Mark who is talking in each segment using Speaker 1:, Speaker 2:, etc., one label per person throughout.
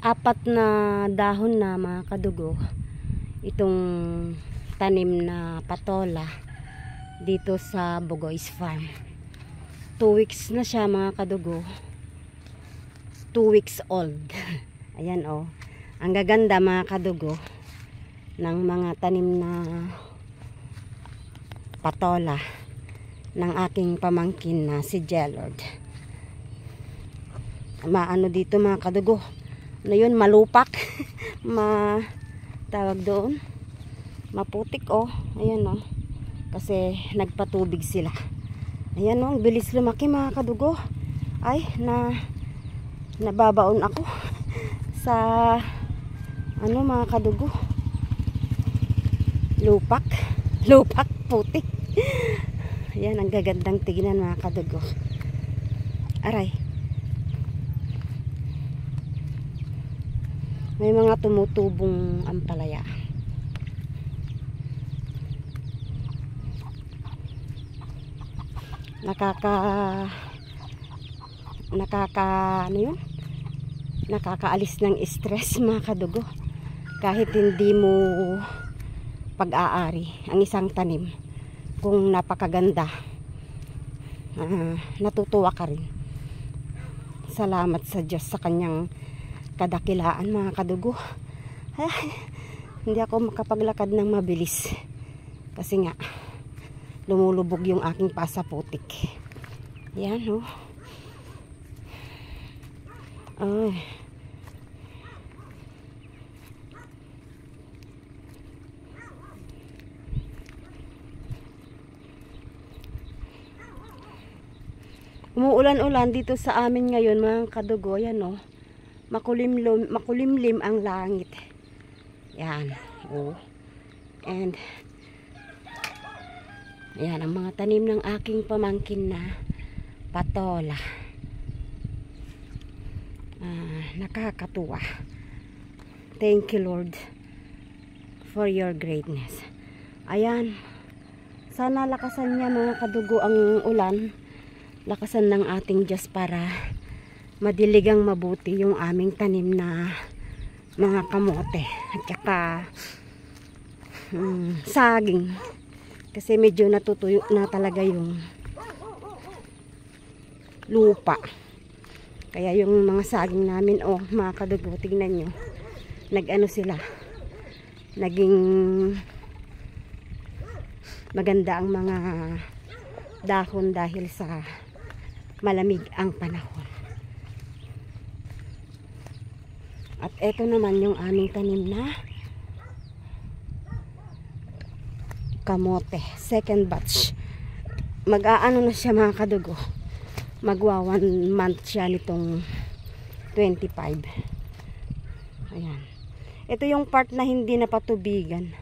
Speaker 1: apat na dahon na mga kadugo itong tanim na patola dito sa Bugoy's Farm. 2 weeks na siya mga kadugo, 2 weeks old. Ayan oh, ang gaganda mga kadugo ng mga tanim na patola ng aking pamangkin na si Jellord. Maano dito mga kadugo, ano yun, malupak. Tawag doon, maputik oh. Ayan oh, kasi nagpatubig sila. Ayan oh, ang bilis lumaki mga kadugo. Ay, nababaon ako sa ano mga kadugo, lupak putik. Ayan, ang gagandang tignan mga kadugo. Aray, may mga tumutubong ampalaya. Ano yun? Nakakaalis ng stress mga kadugo. Kahit hindi mo pag-aari ang isang tanim, kung napakaganda, natutuwa ka rin. Salamat sa Diyos sa kanyang kadakilaan mga kadugo. Ay, hindi ako makapaglakad ng mabilis kasi nga lumulubog yung aking pasaputik. Yan oh. Ay, umuulan-ulan dito sa amin ngayon mga kadugo. Yan oh, makulimlim ang langit. Yan oh. And yan ang mga tanim ng aking pamangkin na patola. Nakakatuwa. Thank you Lord for your greatness. Ayan, sana lakasan niya mga kadugo ang ulan. Lakasan ng ating Diyos para madiligang mabuti yung aming tanim na mga kamote at saka saging, kasi medyo natutuyo na talaga yung lupa. Kaya yung mga saging namin oh mga kadugo, tignan nyo, nag-ano sila, naging maganda ang mga dahon dahil sa malamig ang panahon. At eto naman yung aming tanim na kamote, second batch. Mag-aano na siya mga kadugo, magwa 1 month siya nitong 25. Ayan, ito yung part na hindi napatubigan.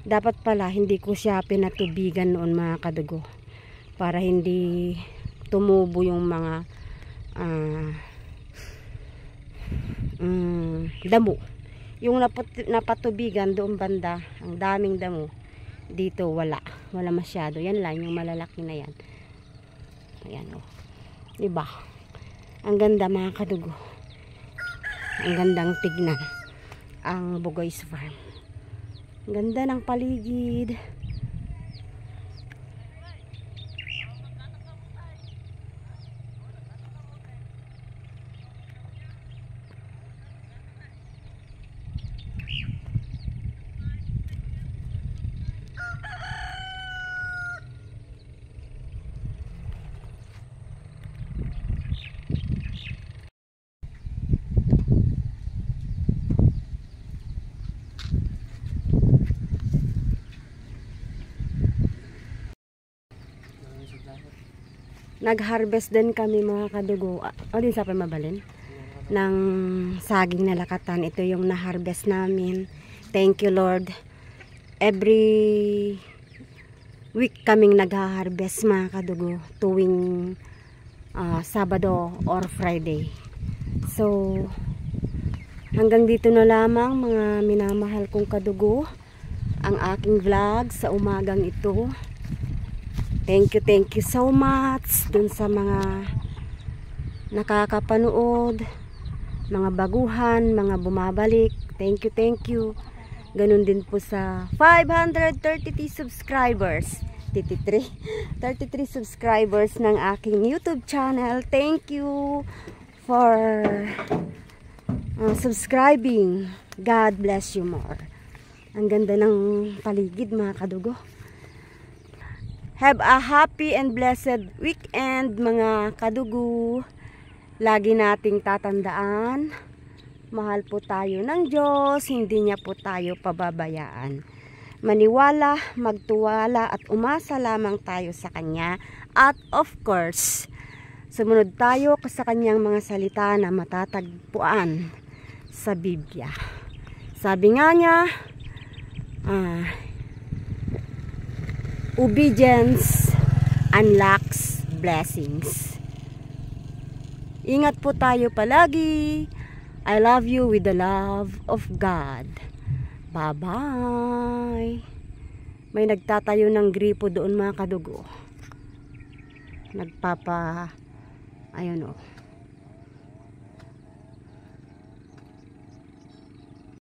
Speaker 1: Dapat pala hindi ko siya pinatubigan noon mga kadugo, para hindi tumubo yung mga damo. Yung napatubigan doon banda, ang daming damo. Dito wala masyado. Yan lang yung malalaki na yan. Ayan oh, diba? Ang ganda mga kadugo, ang gandang tignan ang Bugoy's Farm. Ang ganda ng paligid. Nag-harvest din kami mga kadugo. O din sa pamabalin ng saging na lakatan. Ito yung na-harvest namin. Thank you Lord. Every week kaming nag-harvest mga kadugo, tuwing Sabado or Friday. So hanggang dito na lamang mga minamahal kong kadugo, ang aking vlog sa umagang ito. Thank you so much dun sa mga nakakapanood, mga baguhan, mga bumabalik. Thank you. Ganun din po sa 533 subscribers. 33 subscribers ng aking YouTube channel. Thank you for subscribing. God bless you more. Ang ganda ng paligid mga kadugo. Have a happy and blessed weekend mga kadugo. Lagi nating tatandaan, mahal po tayo ng Diyos, hindi niya po tayo pababayaan. Maniwala, magtuwala at umasa lamang tayo sa Kanya. At of course, sumunod tayo sa Kanyang mga salita na matatagpuan sa Biblia. Sabi nga niya, obedience unlocks blessings. Ingat po tayo palagi. I love you with the love of God. Bye-bye. May nagtatayo ng gripo doon mga kadugo. Ayun o.